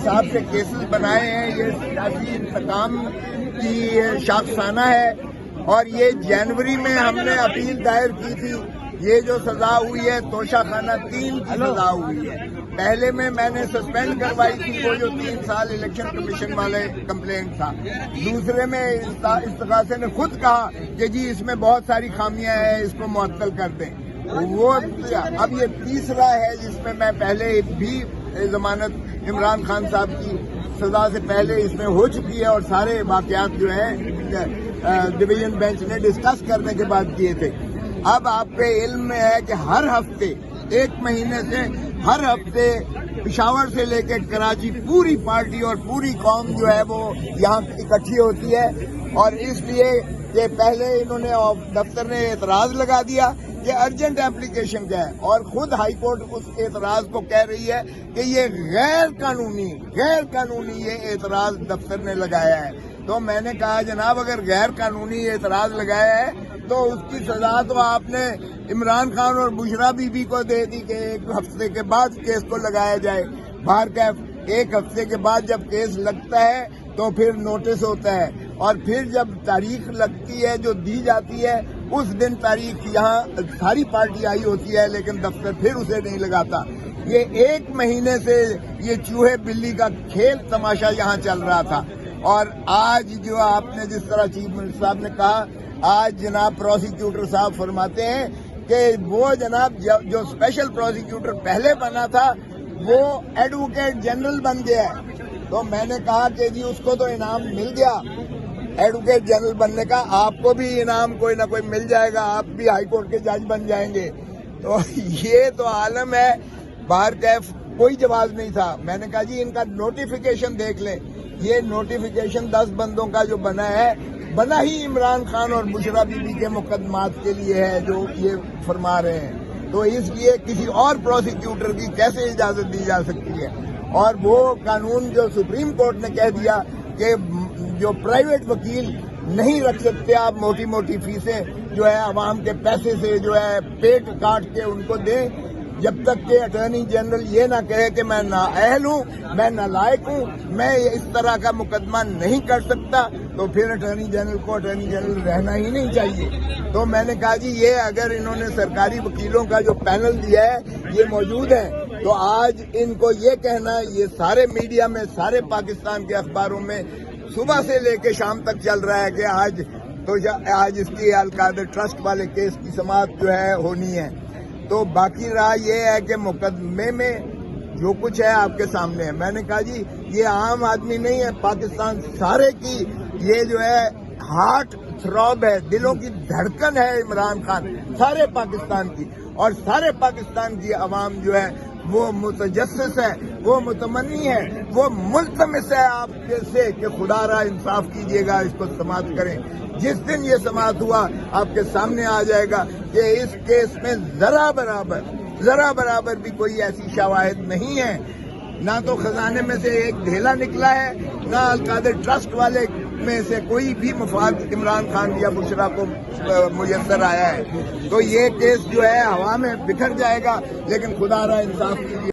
حساب سے کیسز بنائے ہیں، یہ سیاسی انتقام کی شاخسانہ ہے، اور یہ جنوری میں ہم نے اپیل دائر کی تھی۔ یہ جو سزا ہوئی ہے توشہ خانہ 3 کی سزا ہوئی ہے۔ پہلے میں نے سسپینڈ کروائی تھی وہ جو 3 سال الیکشن کمیشن والے کمپلینٹ تھا۔ دوسرے میں استغاثے نے خود کہا کہ جی اس میں بہت ساری خامیاں ہیں، اس کو معطل کر دیں۔ وہ اب یہ تیسرا ہے جس میں پہلے بھی ضمانت عمران خان صاحب کی سزا سے پہلے اس میں ہو چکی ہے، اور سارے واقعات جو ہیں ڈویژن بینچ نے ڈسکس کرنے کے بعد کیے تھے۔ اب آپ کے علم میں ہے کہ ہر ہفتے 1 مہینے سے ہر ہفتے پشاور سے لے کے کراچی پوری پارٹی اور پوری قوم جو ہے وہ یہاں اکٹھی ہوتی ہے، اور اس لیے کہ پہلے انہوں نے دفتر نے اعتراض لگا دیا کہ ارجنٹ اپلیکیشن کیا ہے، اور خود ہائی کورٹ اس اعتراض کو کہہ رہی ہے کہ یہ غیر قانونی یہ اعتراض دفتر نے لگایا ہے۔ تو میں نے کہا جناب اگر غیر قانونی اعتراض لگایا ہے تو اس کی سزا تو آپ نے عمران خان اور بشرا بی بی کو دے دی کہ 1 ہفتے کے بعد کیس کو لگایا جائے۔ باہر کیف 1 ہفتے کے بعد جب کیس لگتا ہے تو پھر نوٹس ہوتا ہے، اور پھر جب تاریخ لگتی ہے جو دی جاتی ہے اس دن تاریخ یہاں ساری پارٹی آئی ہوتی ہے، لیکن دفتر پھر اسے نہیں لگاتا۔ یہ 1 مہینے سے یہ چوہے بلی کا کھیل تماشا یہاں چل رہا تھا، اور آج جو آپ نے جس طرح چیف منسٹر صاحب نے کہا، آج جناب پروسیکیوٹر صاحب فرماتے ہیں کہ وہ جناب جو اسپیشل پروسیکیوٹر پہلے بنا تھا وہ ایڈوکیٹ جنرل بن گیا ہے۔ تو میں نے کہا کہ جی اس کو تو انعام مل گیا ایڈوکیٹ جنرل بننے کا، آپ کو بھی انعام کوئی نہ کوئی مل جائے گا، آپ بھی ہائی کورٹ کے جج بن جائیں گے۔ تو یہ تو عالم ہے۔ باہر کیف کوئی جواز نہیں تھا۔ میں نے کہا جی ان کا نوٹیفیکیشن دیکھ لیں، یہ نوٹیفیکیشن 10 بندوں کا جو بنا ہے، بنا ہی عمران خان اور بشرا بی بی کے مقدمات کے لیے ہے جو یہ فرما رہے ہیں۔ تو اس لیے کسی اور پروسیکیوٹر کی کیسے اجازت دی جا سکتی ہے؟ اور وہ قانون جو سپریم کورٹ نے کہہ دیا کہ جو پرائیویٹ وکیل نہیں رکھ سکتے آپ موٹی موٹی فیسیں جو ہے عوام کے پیسے سے جو ہے پیٹ کاٹ کے ان کو دیں، جب تک کہ اٹارنی جنرل یہ نہ کہے کہ میں نااہل ہوں، میں نالائق ہوں، میں اس طرح کا مقدمہ نہیں کر سکتا، تو پھر اٹارنی جنرل کو اٹارنی جنرل رہنا ہی نہیں چاہیے۔ تو میں نے کہا جی یہ اگر انہوں نے سرکاری وکیلوں کا جو پینل دیا ہے یہ موجود ہے، تو آج ان کو یہ کہنا، یہ سارے میڈیا میں سارے پاکستان کے اخباروں میں صبح سے لے کے شام تک چل رہا ہے کہ آج اس کی القادر ٹرسٹ والے کیس کی سماعت جو ہے ہونی ہے۔ تو باقی رہا یہ ہے کہ مقدمے میں جو کچھ ہے آپ کے سامنے ہے۔ میں نے کہا جی یہ عام آدمی نہیں ہے، پاکستان سارے کی یہ جو ہے ہارٹ تھروب ہے، دلوں کی دھڑکن ہے عمران خان، سارے پاکستان کی، اور سارے پاکستان کی عوام جو ہے وہ متجسس ہے، وہ متمنی ہے، وہ ملتمس ہے آپ سے کہ خدا را انصاف کیجیے گا، اس کو سماعت کریں۔ جس دن یہ سماعت ہوا آپ کے سامنے آ جائے گا کہ اس کیس میں ذرا برابر بھی کوئی ایسی شواہد نہیں ہے، نہ تو خزانے میں سے ایک ڈھیلا نکلا ہے، نہ القادر ٹرسٹ والے میں سے کوئی بھی مفاد عمران خان یا بشرا کو میسر آیا ہے۔ تو یہ کیس جو ہے ہوا میں بکھر جائے گا، لیکن خدا را انصاف کیجیے۔